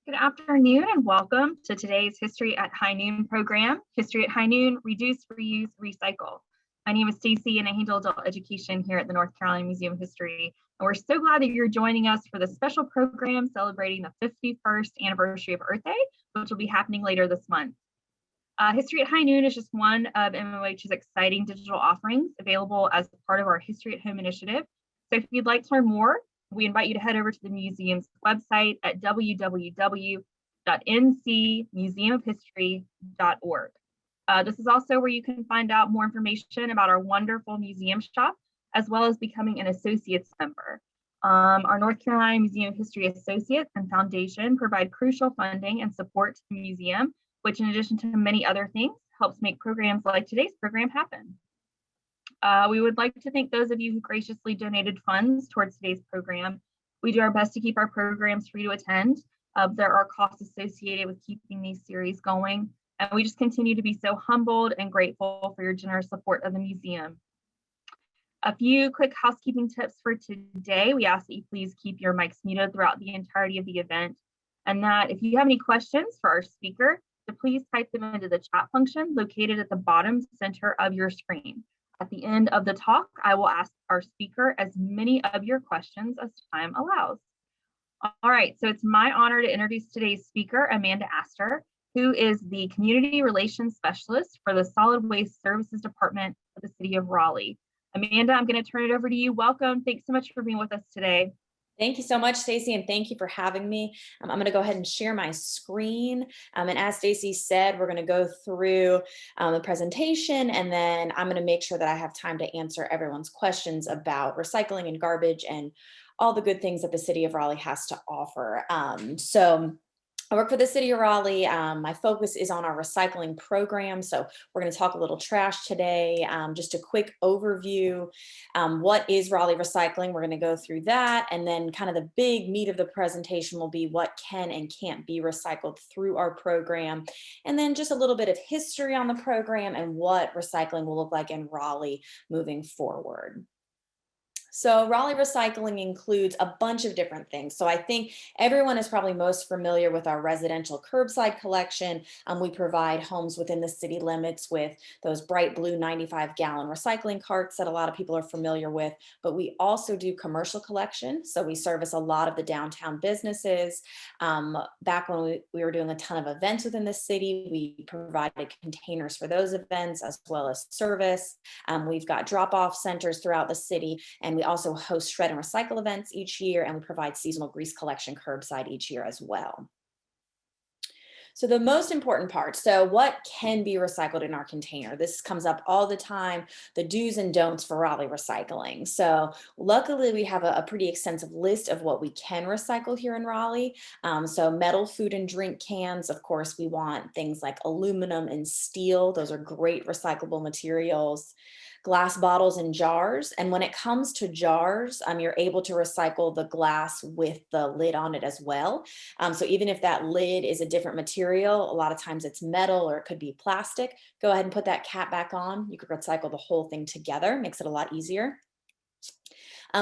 Good afternoon and welcome to today's History at High Noon program, History at High Noon, Reduce, Reuse, Recycle. My name is Stacy and I handle adult education here at the North Carolina Museum of History. And we're so glad that you're joining us for this special program celebrating the 51st anniversary of Earth Day, which will be happening later this month. History at High Noon is just one of MOH's exciting digital offerings available as part of our History at Home initiative. So if you'd like to learn more, we invite you to head over to the museum's website at www.ncmuseumofhistory.org. This is also where you can find out more information about our wonderful museum shop, as well as becoming an associates member. Our North Carolina Museum of History Associates and Foundation provide crucial funding and support to the museum, which in addition to many other things, helps make programs like today's program happen. We would like to thank those of you who graciously donated funds towards today's program. We do our best to keep our programs free to attend. There are costs associated with keeping these series going, and we just continue to be so humbled and grateful for your generous support of the museum. A few quick housekeeping tips for today. We ask that you please keep your mics muted throughout the entirety of the event, and that if you have any questions for our speaker, to please type them into the chat function located at the bottom center of your screen. At the end of the talk, I will ask our speaker as many of your questions as time allows. All right, so it's my honor to introduce today's speaker, Amanda Astor, who is the Community Relations Specialist for the Solid Waste Services Department of the City of Raleigh. Amanda, I'm going to turn it over to you. Welcome. Thanks so much for being with us today. Thank you so much, Stacy, and thank you for having me. I'm going to go ahead and share my screen. And as Stacy said, we're going to go through the presentation, and then I'm going to make sure that I have time to answer everyone's questions about recycling and garbage and all the good things that the City of Raleigh has to offer. I work for the City of Raleigh. My focus is on our recycling program. So we're going to talk a little trash today. Just a quick overview. What is Raleigh Recycling? We're going to go through that. And then kind of the big meat of the presentation will be what can and can't be recycled through our program. And then just a little bit of history on the program and what recycling will look like in Raleigh moving forward. So Raleigh Recycling includes a bunch of different things. So I think everyone is probably most familiar with our residential curbside collection. We provide homes within the city limits with those bright blue 95-gallon recycling carts that a lot of people are familiar with, but we also do commercial collection. So we service a lot of the downtown businesses. Back when we were doing a ton of events within the city, we provided containers for those events as well as service. We've got drop-off centers throughout the city, and we also host shred and recycle events each year, and we provide seasonal grease collection curbside each year as well. So the most important part, so what can be recycled in our container? This comes up all the time, the do's and don'ts for Raleigh Recycling. So luckily we have a pretty extensive list of what we can recycle here in Raleigh. So metal, food and drink cans, of course, we want things like aluminum and steel. Those are great recyclable materials. Glass bottles and jars. And when it comes to jars, you're able to recycle the glass with the lid on it as well. So even if that lid is a different material, a lot of times it's metal or it could be plastic, go ahead and put that cap back on. You could recycle the whole thing together, makes it a lot easier.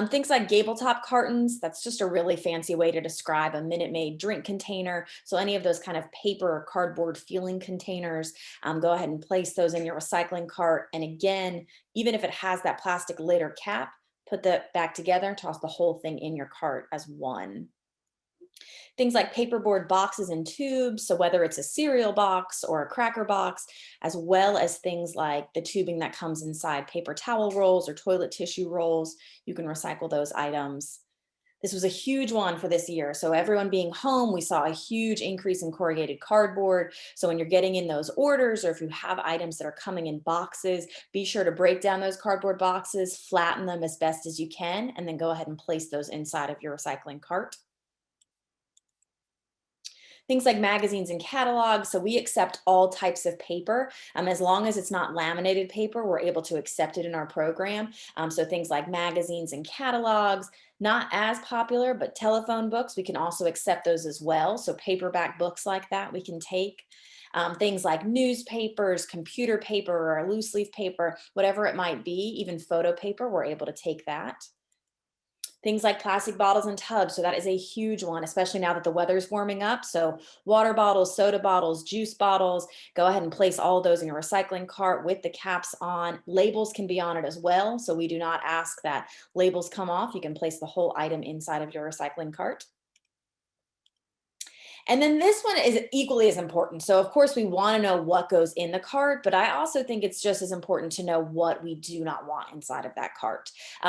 Things like gable top cartons, that's just a really fancy way to describe a Minute Maid drink container. So any of those kind of paper or cardboard feeling containers, go ahead and place those in your recycling cart. And again, even if it has that plastic lid or cap, put that back together and toss the whole thing in your cart as one. Things like paperboard boxes and tubes, so whether it's a cereal box or a cracker box, as well as things like the tubing that comes inside paper towel rolls or toilet tissue rolls, you can recycle those items. This was a huge one for this year. So everyone being home, we saw a huge increase in corrugated cardboard. So when you're getting in those orders, or if you have items that are coming in boxes, be sure to break down those cardboard boxes, flatten them as best as you can, and then go ahead and place those inside of your recycling cart. Things like magazines and catalogs. So we accept all types of paper. As long as it's not laminated paper, we're able to accept it in our program. So things like magazines and catalogs, not as popular, but telephone books, we can also accept those as well. So paperback books like that we can take. Things like newspapers, computer paper, or loose leaf paper, whatever it might be, even photo paper, we're able to take that. Things like plastic bottles and tubs. So that is a huge one, especially now that the weather's warming up. So water bottles, soda bottles, juice bottles, go ahead and place all of those in your recycling cart with the caps on. Labels can be on it as well. So we do not ask that labels come off. You can place the whole item inside of your recycling cart. And then this one is equally as important. So of course we want to know what goes in the cart, but I also think it's just as important to know what we do not want inside of that cart.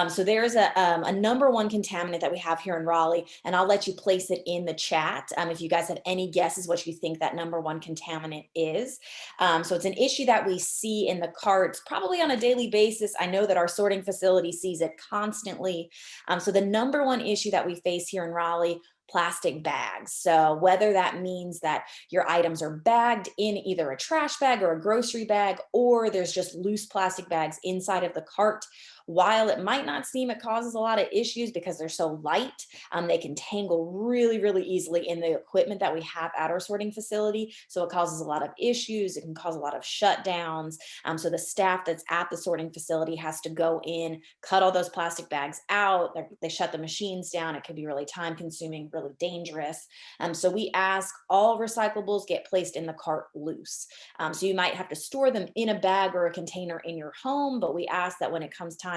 So there's a number one contaminant that we have here in Raleigh, and I'll let you place it in the chat if you guys have any guesses what you think that number one contaminant is. So it's an issue that we see in the carts probably on a daily basis. I know that our sorting facility sees it constantly. So the number one issue that we face here in Raleigh, plastic bags. So whether that means that your items are bagged in either a trash bag or a grocery bag, or there's just loose plastic bags inside of the cart. While it might not seem it causes a lot of issues because they're so light, they can tangle really, really easily in the equipment that we have at our sorting facility. So it causes a lot of issues. It can cause a lot of shutdowns. So the staff that's at the sorting facility has to go in, cut all those plastic bags out. They shut the machines down. It could be really time consuming, really dangerous. So we ask all recyclables get placed in the cart loose. So you might have to store them in a bag or a container in your home, but we ask that when it comes time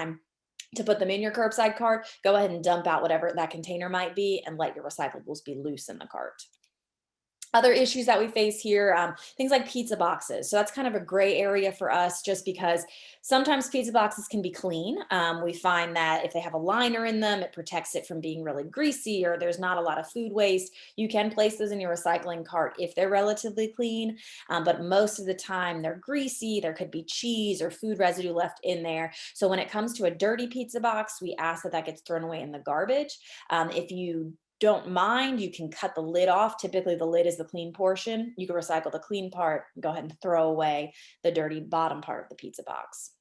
to put them in your curbside cart, go ahead and dump out whatever that container might be and let your recyclables be loose in the cart. Other issues that we face here, things like pizza boxes. So that's kind of a gray area for us just because sometimes pizza boxes can be clean. We find that if they have a liner in them, it protects it from being really greasy or there's not a lot of food waste. You can place those in your recycling cart if they're relatively clean, but most of the time they're greasy. There could be cheese or food residue left in there. So when it comes to a dirty pizza box, we ask that that gets thrown away in the garbage. If you don't mind, you can cut the lid off. Typically the lid is the clean portion. You can recycle the clean part, go ahead and throw away the dirty bottom part of the pizza box.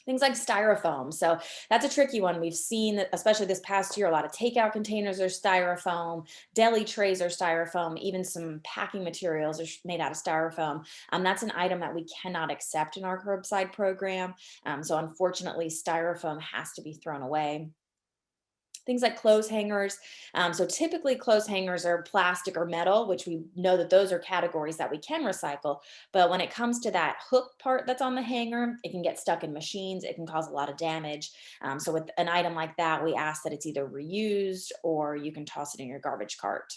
Things like styrofoam. So that's a tricky one. We've seen that, especially this past year, a lot of takeout containers are styrofoam, deli trays are styrofoam, even some packing materials are made out of styrofoam. That's an item that we cannot accept in our curbside program. So unfortunately, styrofoam has to be thrown away. Things like clothes hangers. So typically clothes hangers are plastic or metal, which we know that those are categories that we can recycle. But when it comes to that hook part that's on the hanger, it can get stuck in machines. It can cause a lot of damage. So with an item like that, we ask that it's either reused or you can toss it in your garbage cart.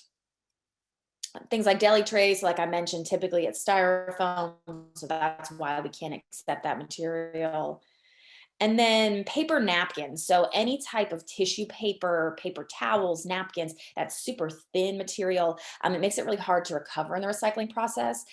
Things like deli trays, like I mentioned, typically it's styrofoam. So that's why we can't accept that material. And then paper napkins. So any type of tissue paper, paper towels, napkins, that's super thin material. It makes it really hard to recover in the recycling process.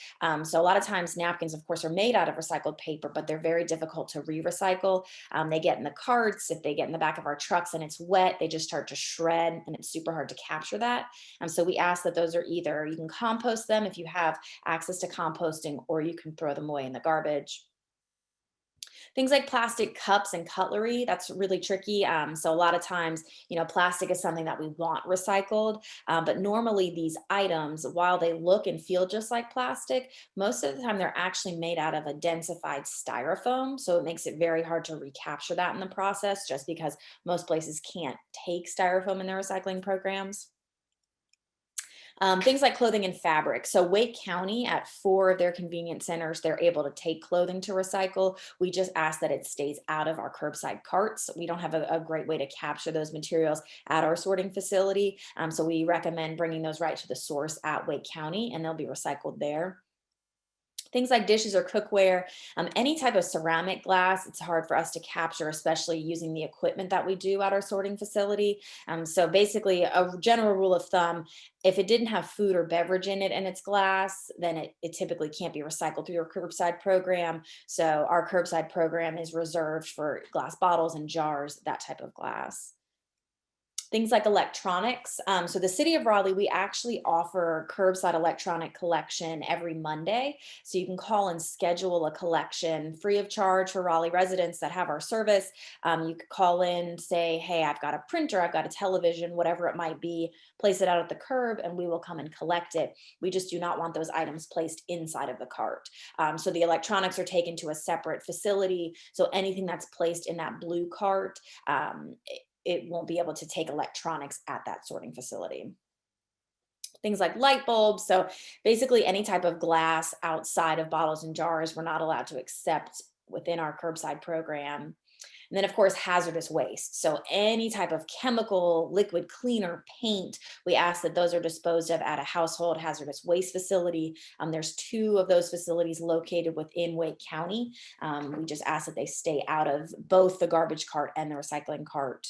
So a lot of times napkins, of course, are made out of recycled paper, but they're very difficult to re-recycle. They get in the carts. If they get in the back of our trucks and it's wet, they just start to shred and it's super hard to capture that. So we ask that those are either, you can compost them if you have access to composting, or you can throw them away in the garbage. Things like plastic cups and cutlery, that's really tricky. So a lot of times, plastic is something that we want recycled, but normally these items, while they look and feel just like plastic, most of the time they're actually made out of a densified styrofoam. So it makes it very hard to recapture that in the process just because most places can't take styrofoam in their recycling programs. Things like clothing and fabric. So Wake County, at 4 of their convenience centers, they're able to take clothing to recycle. We just ask that it stays out of our curbside carts. We don't have a great way to capture those materials at our sorting facility. So we recommend bringing those right to the source at Wake County, and they'll be recycled there. Things like dishes or cookware, any type of ceramic glass, it's hard for us to capture, especially using the equipment that we do at our sorting facility. So basically a general rule of thumb, if it didn't have food or beverage in it and it's glass, then it typically can't be recycled through your curbside program. So our curbside program is reserved for glass bottles and jars, that type of glass. Things like electronics. So the city of Raleigh, we actually offer curbside electronic collection every Monday. So you can call and schedule a collection free of charge for Raleigh residents that have our service. You could call in, say, hey, I've got a printer, I've got a television, whatever it might be, place it out at the curb and we will come and collect it. We just do not want those items placed inside of the cart. So the electronics are taken to a separate facility. So anything that's placed in that blue cart, it won't be able to take electronics at that sorting facility. Things like light bulbs. So basically any type of glass outside of bottles and jars, we're not allowed to accept within our curbside program. And then of course, hazardous waste. So any type of chemical, liquid cleaner, paint, we ask that those are disposed of at a household hazardous waste facility. There's 2 of those facilities located within Wake County. We just ask that they stay out of both the garbage cart and the recycling cart.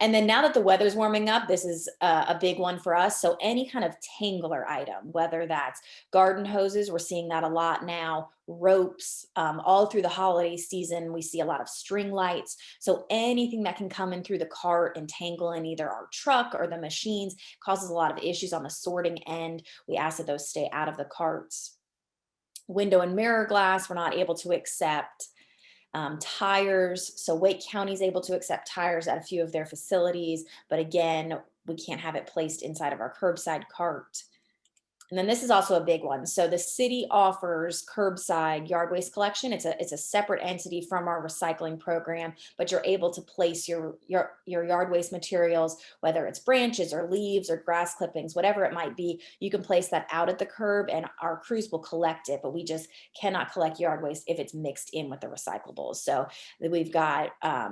And then now that the weather's warming up, this is a big one for us. So any kind of tangler item, whether that's garden hoses, we're seeing that a lot now, ropes, all through the holiday season, we see a lot of string lights. So anything that can come in through the cart and tangle in either our truck or the machines causes a lot of issues on the sorting end. We ask that those stay out of the carts. Window and mirror glass, we're not able to accept. Tires. So Wake County is able to accept tires at a few of their facilities, but again, we can't have it placed inside of our curbside cart. And then this is also a big one. So the city offers curbside yard waste collection. It's a separate entity from our recycling program, but you're able to place your yard waste materials, whether it's branches or leaves or grass clippings, whatever it might be, you can place that out at the curb and our crews will collect it, but we just cannot collect yard waste if it's mixed in with the recyclables. So we've got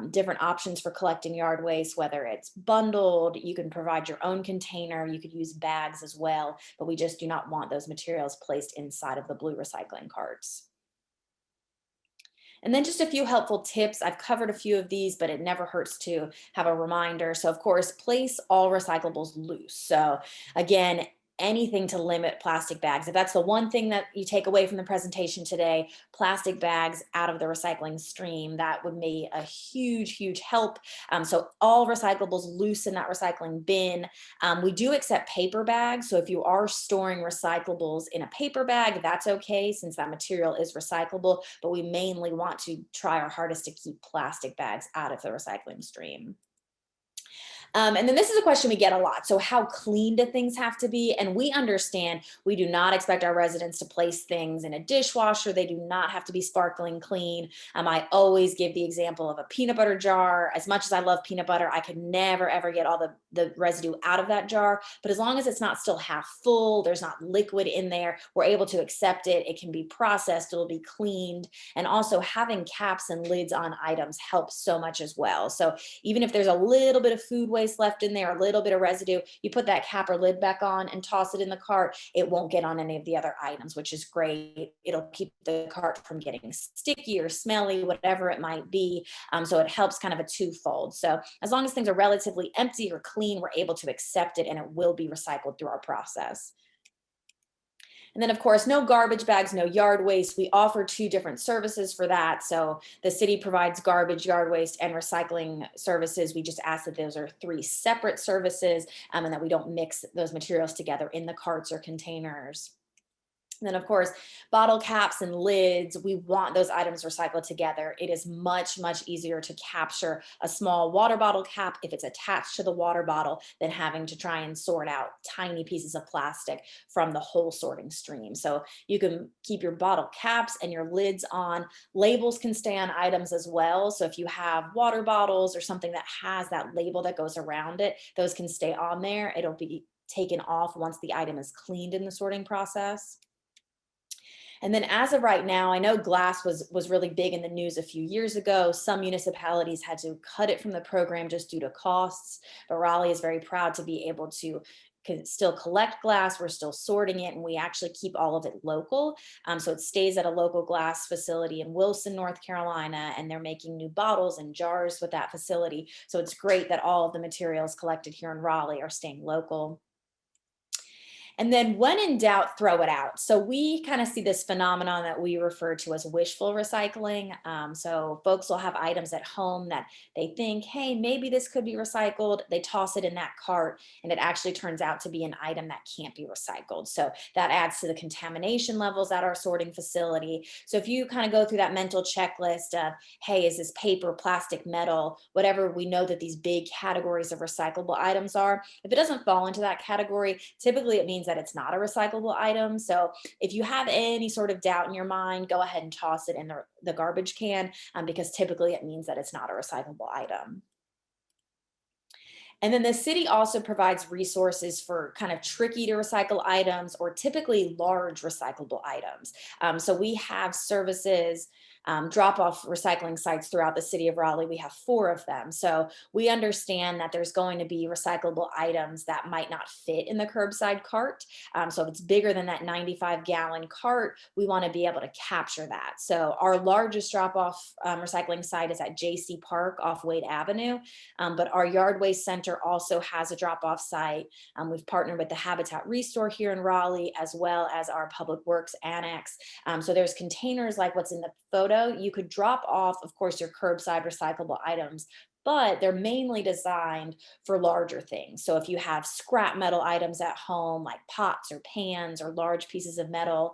different options for collecting yard waste, whether it's bundled, you can provide your own container, you could use bags as well, but we just do not want those materials placed inside of the blue recycling carts. And then just a few helpful tips. I've covered a few of these, but it never hurts to have a reminder. So of course, place all recyclables loose. So again, anything to limit plastic bags. If that's the one thing that you take away from the presentation today, plastic bags out of the recycling stream, that would be a huge help. So all recyclables loose in that recycling bin. We do accept paper bags. So if you are storing recyclables in a paper bag, that's okay since that material is recyclable, but we mainly want to try our hardest to keep plastic bags out of the recycling stream. And then this is a question we get a lot. So how clean do things have to be? And we understand we do not expect our residents to place things in a dishwasher. They do not have to be sparkling clean. I always give the example of a peanut butter jar. As much as I love peanut butter, I could never, ever get all the residue out of that jar. But as long as it's not still half full, there's not liquid in there, we're able to accept it. It can be processed, it'll be cleaned. And also having caps and lids on items helps so much as well. So even if there's a little bit of food waste left in there, a little bit of residue, you put that cap or lid back on and toss it in the cart, it won't get on any of the other items, which is great. It'll keep the cart from getting sticky or smelly, whatever it might be. So it helps kind of a twofold. So as long as things are relatively empty or clean, we're able to accept it and it will be recycled through our process. And then of course, no garbage bags, no yard waste. We offer 2 different services for that. So the city provides garbage, yard waste, and recycling services. We just ask that those are 3 separate services and that we don't mix those materials together in the carts or containers. And then of course, bottle caps and lids, we want those items recycled together. It is much easier to capture a small water bottle cap if it's attached to the water bottle than having to try and sort out tiny pieces of plastic from the whole sorting stream. So you can keep your bottle caps and your lids on. Labels can stay on items as well. So if you have water bottles or something that has that label that goes around it, those can stay on there. It'll be taken off once the item is cleaned in the sorting process. And then as of right now, I know glass was really big in the news a few years ago. Some municipalities had to cut it from the program just due to costs, but Raleigh is very proud to be able to still collect glass. We're still sorting it and we actually keep all of it local. So it stays at a local glass facility in Wilson, North Carolina, and they're making new bottles and jars with that facility. So it's great that all of the materials collected here in Raleigh are staying local. And then when in doubt, throw it out. So we kind of see this phenomenon that we refer to as wishful recycling. So folks will have items at home that they think, hey, maybe this could be recycled. They toss it in that cart and it actually turns out to be an item that can't be recycled. So that adds to the contamination levels at our sorting facility. So if you kind of go through that mental checklist of, hey, is this paper, plastic, metal, whatever we know that these big categories of recyclable items are, if it doesn't fall into that category, typically it means that it's not a recyclable item. So if you have any sort of doubt in your mind, go ahead and toss it in the garbage can because typically it means that it's not a recyclable item. And then the city also provides resources for kind of tricky to recycle items or typically large recyclable items. So we have services, drop off recycling sites throughout the city of Raleigh. We have 4 of them. So we understand that there's going to be recyclable items that might not fit in the curbside cart. So if it's bigger than that 95-gallon cart, we want to be able to capture that. So our largest drop off recycling site is at JC Park off Wade Avenue. But our yard waste center also has a drop off site. We've partnered with the Habitat Restore here in Raleigh, as well as our Public Works Annex. So there's containers like what's in the photo. You could drop off, of course, your curbside recyclable items, but they're mainly designed for larger things. So if you have scrap metal items at home, like pots or pans or large pieces of metal,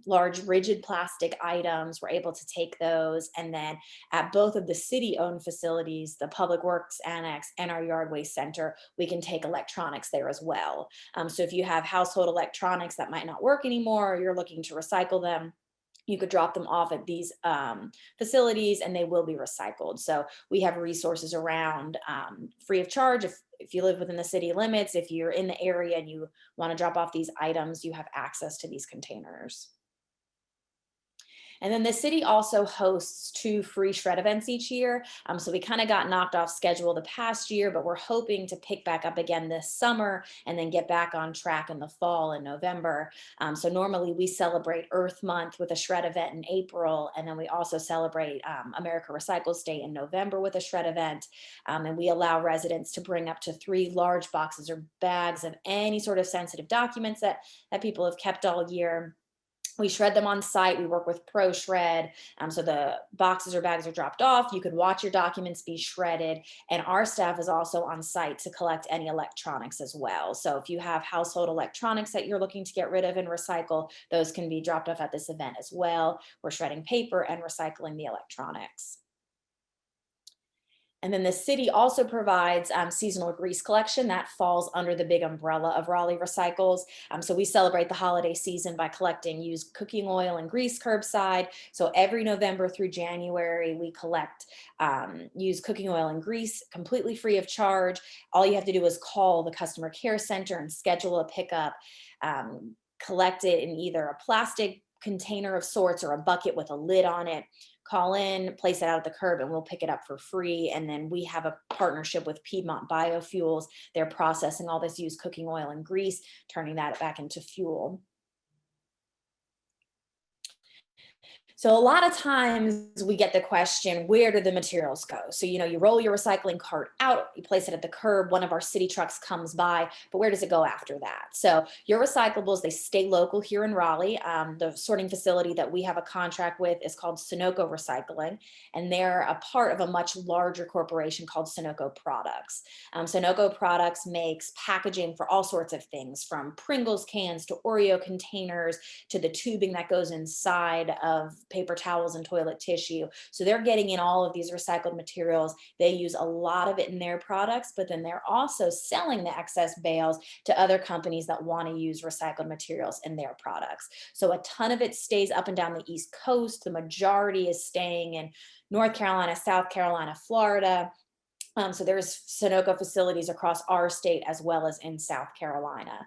large rigid plastic items, we're able to take those. And then at both of the city-owned facilities, the Public Works Annex and our Yard Waste Center, we can take electronics there as well. So if you have household electronics that might not work anymore, or you're looking to recycle them, you could drop them off at these facilities and they will be recycled. So we have resources around free of charge. If you live within the city limits, if you're in the area and you want to drop off these items, you have access to these containers. And then the city also hosts 2 free shred events each year. So we kind of got knocked off schedule the past year, but we're hoping to pick back up again this summer and then get back on track in the fall in November. So normally we celebrate Earth Month with a shred event in April, and then we also celebrate America Recycles Day in November with a shred event. And we allow residents to bring up to 3 large boxes or bags of any sort of sensitive documents that people have kept all year. We shred them on site. We work with ProShred. So the boxes or bags are dropped off. You could watch your documents be shredded. And our staff is also on site to collect any electronics as well. So if you have household electronics that you're looking to get rid of and recycle, those can be dropped off at this event as well. We're shredding paper and recycling the electronics. And then the city also provides seasonal grease collection that falls under the big umbrella of Raleigh Recycles. So we celebrate the holiday season by collecting used cooking oil and grease curbside. So every November through January, we collect used cooking oil and grease completely free of charge. All you have to do is call the customer care center and schedule a pickup. Collect it in either a plastic container of sorts or a bucket with a lid on it. Call in, place it out at the curb, and we'll pick it up for free. And then we have a partnership with Piedmont Biofuels. They're processing all this used cooking oil and grease, turning that back into fuel. So a lot of times we get the question, where do the materials go? So, you roll your recycling cart out, you place it at the curb, one of our city trucks comes by, but where does it go after that? So your recyclables, they stay local here in Raleigh. The sorting facility that we have a contract with is called Sunoco Recycling, and they're a part of a much larger corporation called Sunoco Products. Sunoco Products makes packaging for all sorts of things, from Pringles cans to Oreo containers to the tubing that goes inside of paper towels and toilet tissue. So they're getting in all of these recycled materials. They use a lot of it in their products, but then they're also selling the excess bales to other companies that want to use recycled materials in their products. So a ton of it stays up and down the East Coast. The majority is staying in North Carolina, South Carolina, Florida. So there's Sunoco facilities across our state as well as in South Carolina.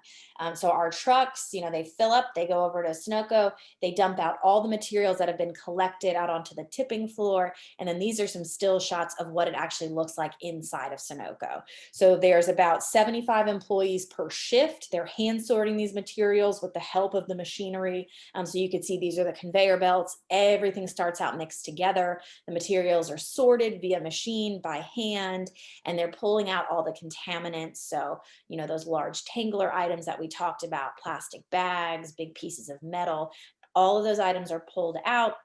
So our trucks, they fill up, they go over to Sunoco, they dump out all the materials that have been collected out onto the tipping floor. And then these are some still shots of what it actually looks like inside of Sunoco. So there's about 75 employees per shift. They're hand sorting these materials with the help of the machinery. So you can see these are the conveyor belts. Everything starts out mixed together. The materials are sorted via machine by hand, and they're pulling out all the contaminants. So, those large Tangler items that we talked about, plastic bags, big pieces of metal, all of those items are pulled out.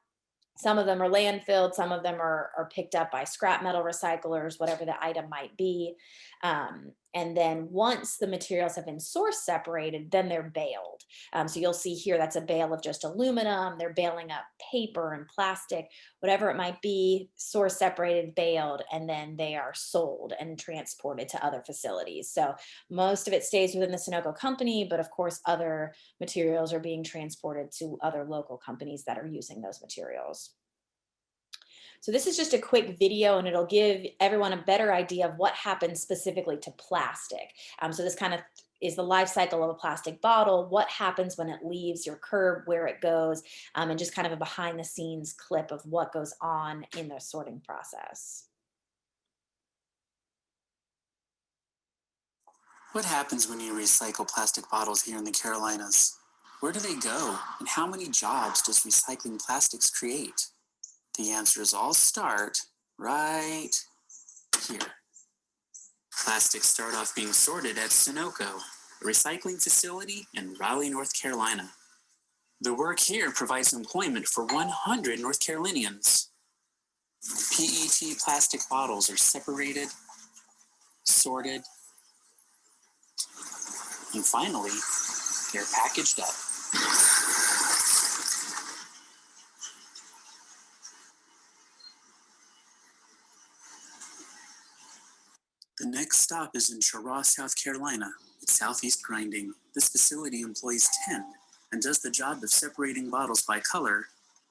Some of them are landfilled, some of them are picked up by scrap metal recyclers, whatever the item might be. And then once the materials have been source separated, then they're baled. So you'll see here, that's a bale of just aluminum. They're baling up paper and plastic, whatever it might be, source separated, baled, and then they are sold and transported to other facilities. So most of it stays within the Sunoco company, but of course, other materials are being transported to other local companies that are using those materials. So this is just a quick video and it'll give everyone a better idea of what happens specifically to plastic. So this kind of is the life cycle of a plastic bottle, what happens when it leaves your curb, where it goes, and just kind of a behind the scenes clip of what goes on in the sorting process. What happens when you recycle plastic bottles here in the Carolinas? Where do they go, and how many jobs does recycling plastics create? The answers all start right here. Plastics start off being sorted at Sunoco, a recycling facility in Raleigh, North Carolina. The work here provides employment for 100 North Carolinians. PET plastic bottles are separated, sorted, and finally, they're packaged up. The next stop is in Cheraw, South Carolina, at Southeast Grinding. This facility employs 10 and does the job of separating bottles by color,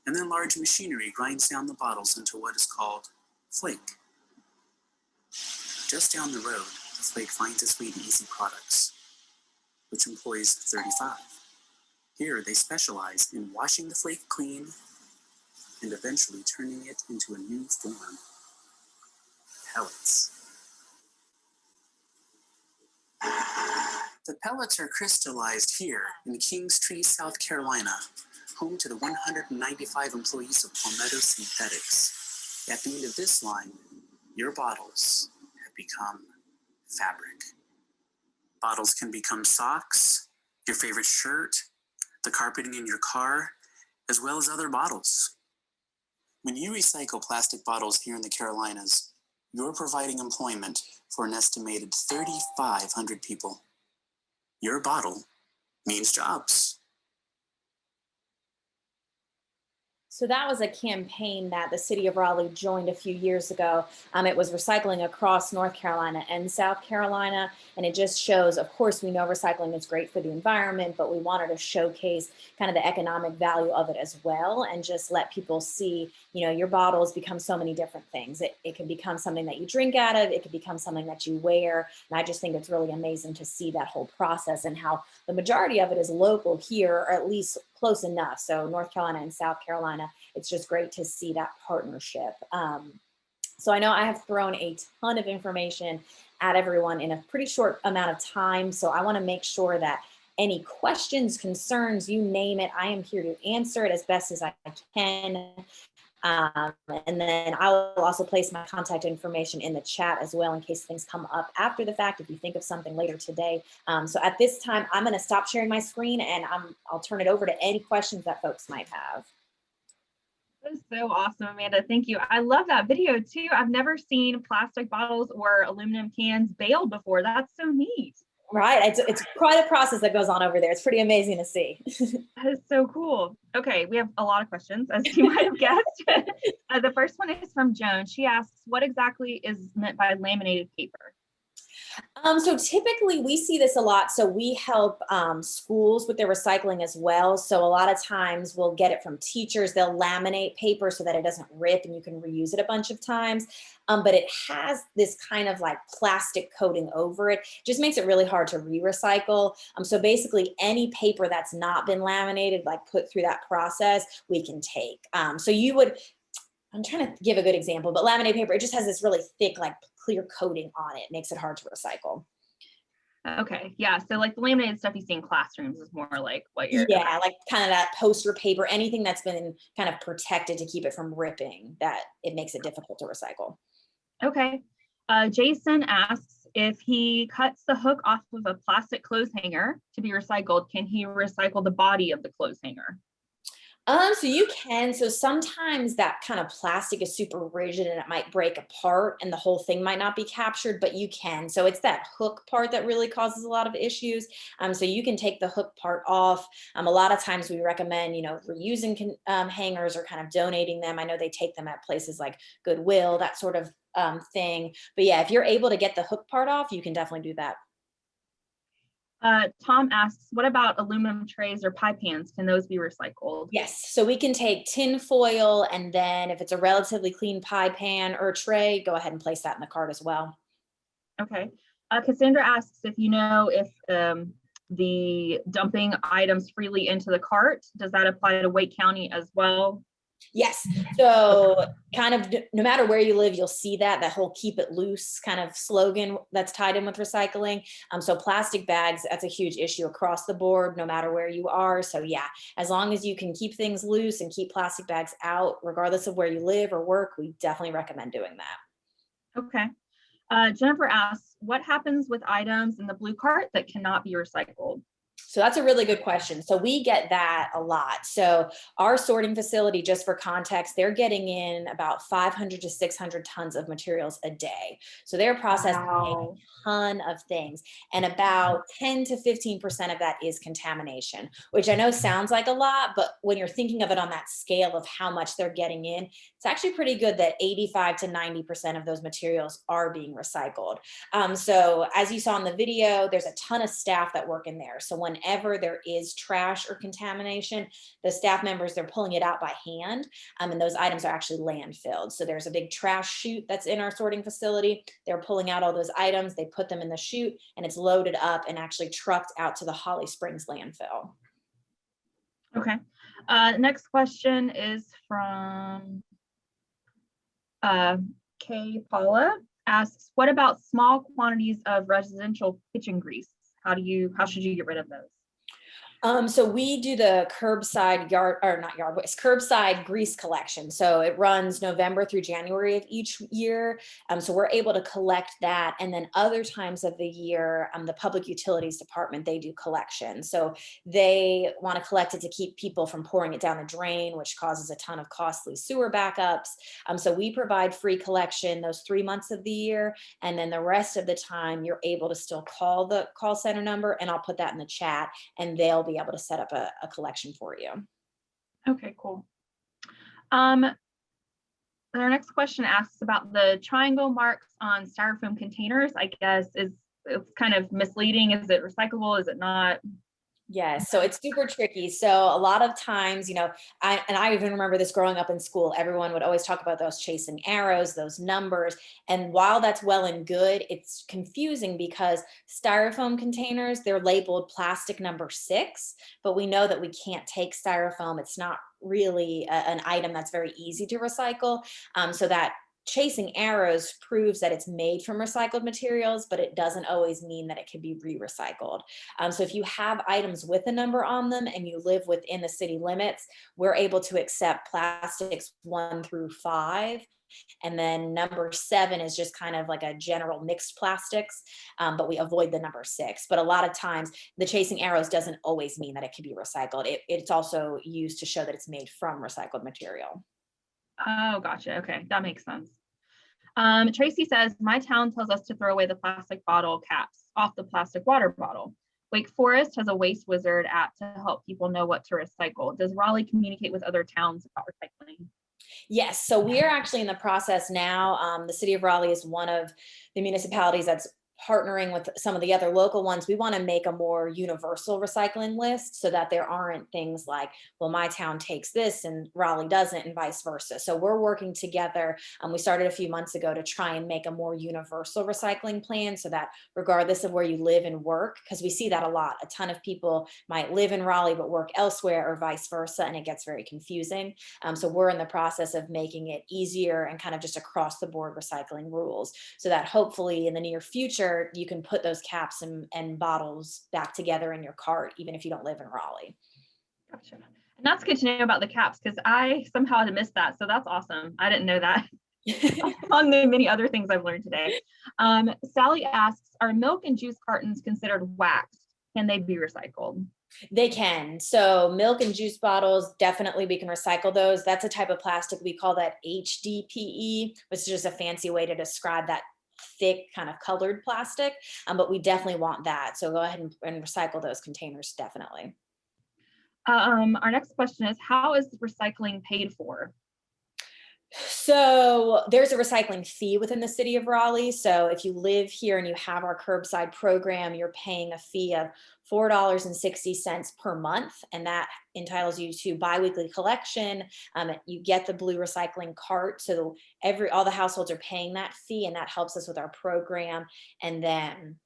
and then large machinery grinds down the bottles into what is called flake. Just down the road, the flake finds its way to Easy Products, which employs 35. Here, they specialize in washing the flake clean and eventually turning it into a new form, pellets. The pellets are crystallized here in Kings Tree, South Carolina, home to the 195 employees of Palmetto Synthetics. At the end of this line, your bottles have become fabric. Bottles can become socks, your favorite shirt, the carpeting in your car, as well as other bottles. When you recycle plastic bottles here in the Carolinas, you're providing employment for an estimated 3,500 people. Your bottle means jobs. So that was a campaign that the city of Raleigh joined a few years ago. It was recycling across North Carolina and South Carolina. And it just shows, of course, we know recycling is great for the environment, but we wanted to showcase kind of the economic value of it as well, and just let people see, you know, your bottles become so many different things. It can become something that you drink out of, it can become something that you wear. And I just think it's really amazing to see that whole process and how the majority of it is local here, or at least close enough. So North Carolina and South Carolina, it's just great to see that partnership. So I know I have thrown a ton of information at everyone in a pretty short amount of time. So I want to make sure that any questions, concerns, you name it, I am here to answer it as best as I can. And then I will also place my contact information in the chat as well in case things come up after the fact, if you think of something later today. So at this time, I'm going to stop sharing my screen and I'll turn it over to any questions that folks might have. That is so awesome, Amanda. Thank you. I love that video too. I've never seen plastic bottles or aluminum cans baled before. That's so neat. Right. It's quite a process that goes on over there. It's pretty amazing to see. That is so cool. Okay, we have a lot of questions, as you might have guessed. The first one is from Joan. She asks, what exactly is meant by laminated paper? So typically we see this a lot. So we help schools with their recycling as well. So a lot of times we'll get it from teachers. They'll laminate paper so that it doesn't rip and you can reuse it a bunch of times. But it has this kind of like plastic coating over it. Just makes it really hard to re-recycle. So basically any paper that's not been laminated, like put through that process, we can take. So you would, I'm trying to give a good example, but laminated paper, it just has this really thick, like clear coating on it. Makes it hard to recycle. Okay, yeah. So like the laminated stuff you see in classrooms is more like what you're. Yeah, like kind of that poster paper, anything that's been kind of protected to keep it from ripping, that it makes it difficult to recycle. Okay. Jason asks, if he cuts the hook off of a plastic clothes hanger to be recycled, can he recycle the body of the clothes hanger? So you can. So sometimes that kind of plastic is super rigid and it might break apart and the whole thing might not be captured, but you can. So it's that hook part that really causes a lot of issues. So you can take the hook part off. A lot of times we recommend, reusing hangers or kind of donating them. I know they take them at places like Goodwill, that sort of thing. But yeah, if you're able to get the hook part off, you can definitely do that. Tom asks, what about aluminum trays or pie pans? Can those be recycled? Yes, so we can take tin foil, and then if it's a relatively clean pie pan or tray, go ahead and place that in the cart as well. Okay. Cassandra asks if you know if the dumping items freely into the cart, does that apply to Wake County as well? Yes. So kind of no matter where you live, you'll see that whole keep it loose kind of slogan that's tied in with recycling. So plastic bags, that's a huge issue across the board, no matter where you are. So yeah, as long as you can keep things loose and keep plastic bags out, regardless of where you live or work, we definitely recommend doing that. Okay. Jennifer asks, what happens with items in the blue cart that cannot be recycled? So that's a really good question. So we get that a lot. So our sorting facility, just for context, they're getting in about 500 to 600 tons of materials a day. So they're processing Wow. a ton of things, and about 10 to 15% of that is contamination, which I know sounds like a lot, but when you're thinking of it on that scale of how much they're getting in, it's actually pretty good that 85 to 90% of those materials are being recycled. So as you saw in the video, there's a ton of staff that work in there. So whenever there is trash or contamination, the staff members, they're pulling it out by hand, and those items are actually landfilled. So there's a big trash chute that's in our sorting facility. They're pulling out all those items, they put them in the chute, and it's loaded up and actually trucked out to the Holly Springs landfill. Okay. Next question is from Kay Paula asks, what about small quantities of residential kitchen grease? How should you get rid of those? So we do the curbside not waste, curbside grease collection. So it runs November through January of each year. So we're able to collect that. And then other times of the year, the Public Utilities Department, they do collection. So they want to collect it to keep people from pouring it down the drain, which causes a ton of costly sewer backups. So we provide free collection those 3 months of the year. And then the rest of the time, you're able to still call the call center number, and I'll put that in the chat, and they'll be able to set up a collection for you. Okay, cool. Our next question asks about the triangle marks on styrofoam containers. I guess it's kind of misleading. Is it recyclable? Is it not? Yes, so it's super tricky. So a lot of times, I even remember this growing up in school, everyone would always talk about those chasing arrows, those numbers. And while that's well and good, it's confusing because styrofoam containers, they're labeled plastic number 6, but we know that we can't take styrofoam. It's not really an item that's very easy to recycle. So that chasing arrows proves that it's made from recycled materials, but it doesn't always mean that it can be re-recycled. So if you have items with a number on them and you live within the city limits, we're able to accept plastics 1 through 5. And then number 7 is just kind of like a general mixed plastics, but we avoid the number 6. But a lot of times the chasing arrows doesn't always mean that it can be recycled. It's also used to show that it's made from recycled material. Oh, gotcha. Okay, that makes sense. Tracy says, my town tells us to throw away the plastic bottle caps off the plastic water bottle. Wake Forest has a Waste Wizard app to help people know what to recycle. Does Raleigh communicate with other towns about recycling? Yes, so we are actually in the process now. The city of Raleigh is one of the municipalities that's partnering with some of the other local ones. We want to make a more universal recycling list so that there aren't things like, well, my town takes this and Raleigh doesn't, and vice versa. So we're working together. We started a few months ago to try and make a more universal recycling plan so that regardless of where you live and work, because we see that a lot, a ton of people might live in Raleigh but work elsewhere or vice versa, and it gets very confusing. So we're in the process of making it easier and kind of just across the board recycling rules so that hopefully in the near future, you can put those caps and bottles back together in your cart, even if you don't live in Raleigh. Gotcha. And that's good to know about the caps because I somehow had missed that. So that's awesome. I didn't know that on the many other things I've learned today. Sally asks, are milk and juice cartons considered waxed? Can they be recycled? They can. So milk and juice bottles, definitely we can recycle those. That's a type of plastic. We call that HDPE, which is just a fancy way to describe that thick kind of colored plastic, but we definitely want that. So go ahead and recycle those containers, definitely. Our next question is, how is recycling paid for? So there's a recycling fee within the city of Raleigh. So if you live here and you have our curbside program, you're paying a fee of $4.60 per month, and that entitles you to biweekly collection. You get the blue recycling cart, so all the households are paying that fee, and that helps us with our program. And then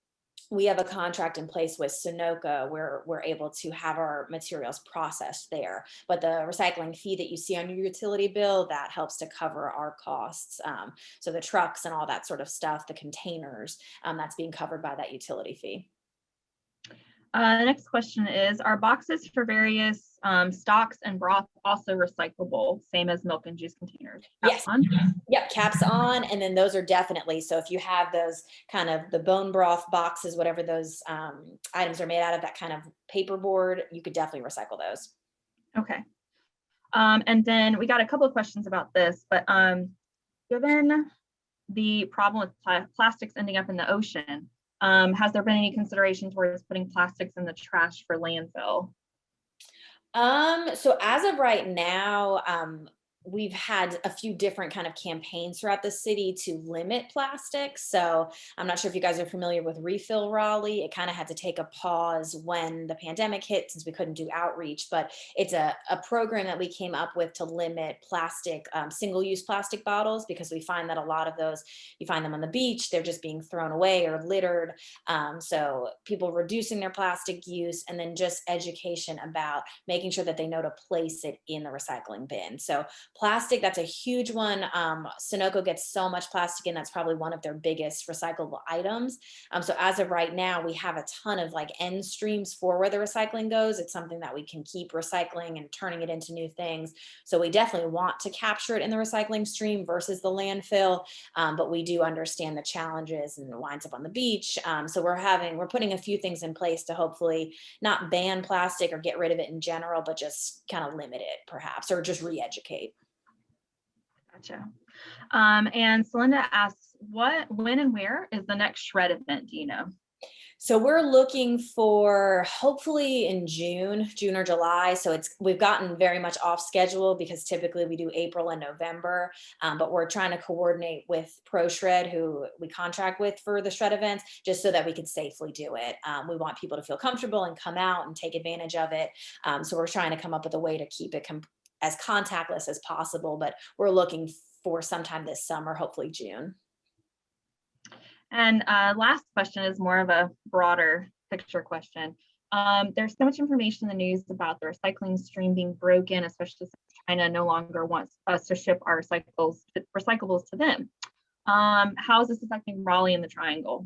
we have a contract in place with Sunoco where we're able to have our materials processed there. But the recycling fee that you see on your utility bill, that helps to cover our costs. So the trucks and all that sort of stuff, the containers, that's being covered by that utility fee. The next question is, are boxes for various stocks and broth also recyclable, same as milk and juice containers? Yes. Yep, caps on, and then those are definitely, so if you have those kind of the bone broth boxes, whatever those items are made out of, that kind of paperboard, you could definitely recycle those. Okay. And then we got a couple of questions about this, but given the problem with plastics ending up in the ocean, has there been any consideration towards putting plastics in the trash for landfill? So as of right now, we've had a few different kind of campaigns throughout the city to limit plastic. So I'm not sure if you guys are familiar with Refill Raleigh. It kind of had to take a pause when the pandemic hit since we couldn't do outreach, but it's a program that we came up with to limit plastic, single-use plastic bottles, because we find that a lot of those, you find them on the beach, they're just being thrown away or littered. So people reducing their plastic use, and then just education about making sure that they know to place it in the recycling bin. So plastic, that's a huge one. Sunoco gets so much plastic in, that's probably one of their biggest recyclable items. So as of right now, we have a ton of like end streams for where the recycling goes. It's something that we can keep recycling and turning it into new things. So we definitely want to capture it in the recycling stream versus the landfill. But we do understand the challenges, and it winds up on the beach. So we're putting a few things in place to hopefully not ban plastic or get rid of it in general, but just kind of limit it perhaps, or just re-educate. Gotcha. And Celinda asks, when and where is the next shred event? Do you know? So we're looking for hopefully in June or July. So we've gotten very much off schedule because typically we do April and November, but we're trying to coordinate with ProShred, who we contract with for the shred events, just so that we could safely do it. We want people to feel comfortable and come out and take advantage of it. So we're trying to come up with a way to keep it as contactless as possible, but we're looking for sometime this summer, hopefully June. And last question is more of a broader picture question. There's so much information in the news about the recycling stream being broken, especially since China no longer wants us to ship our recyclables to them. How is this affecting Raleigh and the Triangle?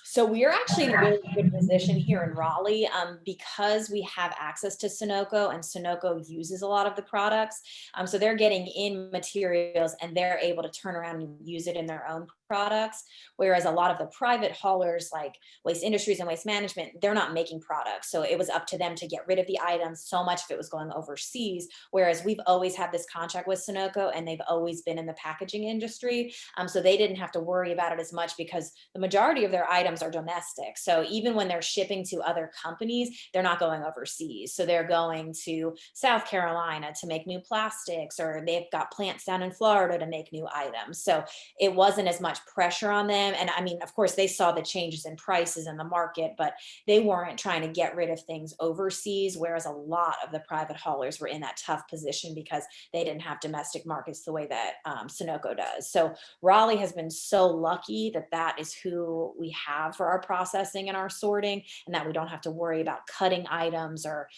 So we are actually in a really good position here in Raleigh because we have access to Sunoco, and Sunoco uses a lot of the products. So they're getting in materials and they're able to turn around and use it in their own products. Whereas a lot of the private haulers like Waste Industries and Waste Management, they're not making products. So it was up to them to get rid of the items, so much if it was going overseas. Whereas we've always had this contract with Sunoco and they've always been in the packaging industry. So they didn't have to worry about it as much because the majority of their items are domestic. So even when they're shipping to other companies, they're not going overseas. So they're going to South Carolina to make new plastics, or they've got plants down in Florida to make new items. So it wasn't as much pressure on them. And I mean, of course, they saw the changes in prices in the market, but they weren't trying to get rid of things overseas, whereas a lot of the private haulers were in that tough position because they didn't have domestic markets the way that Sunoco does. So Raleigh has been so lucky that that is who we have for our processing and our sorting, and that we don't have to worry about cutting items or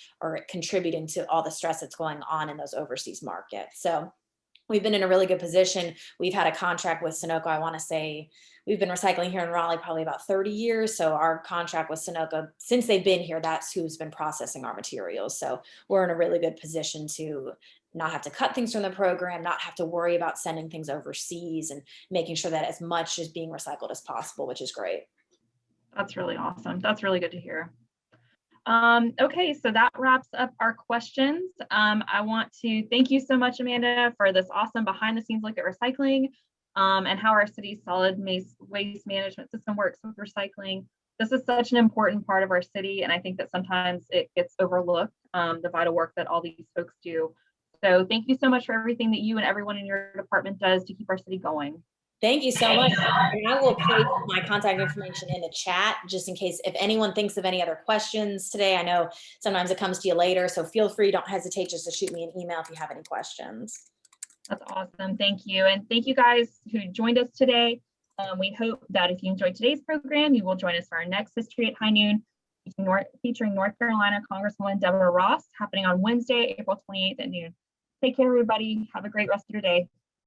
contributing to all the stress that's going on in those overseas markets. So we've been in a really good position. We've had a contract with Sunoco. I want to say we've been recycling here in Raleigh probably about 30 years. So our contract with Sunoco, since they've been here, that's who's been processing our materials. So we're in a really good position to not have to cut things from the program, not have to worry about sending things overseas, and making sure that as much is being recycled as possible, which is great. That's really awesome. That's really good to hear. Okay, so that wraps up our questions. I want to thank you so much, Amanda, for this awesome behind the scenes look at recycling and how our city's solid waste management system works with recycling. This is such an important part of our city, and I think that sometimes it gets overlooked, the vital work that all these folks do. So thank you so much for everything that you and everyone in your department does to keep our city going. Thank you so much. And I will place my contact information in the chat just in case if anyone thinks of any other questions today. I know sometimes it comes to you later, so feel free, don't hesitate just to shoot me an email if you have any questions. That's awesome. Thank you. And thank you guys who joined us today. We hope that if you enjoyed today's program, you will join us for our next History at High Noon, featuring North Carolina Congresswoman Deborah Ross, happening on Wednesday, April 28th at noon. Take care, everybody. Have a great rest of your day.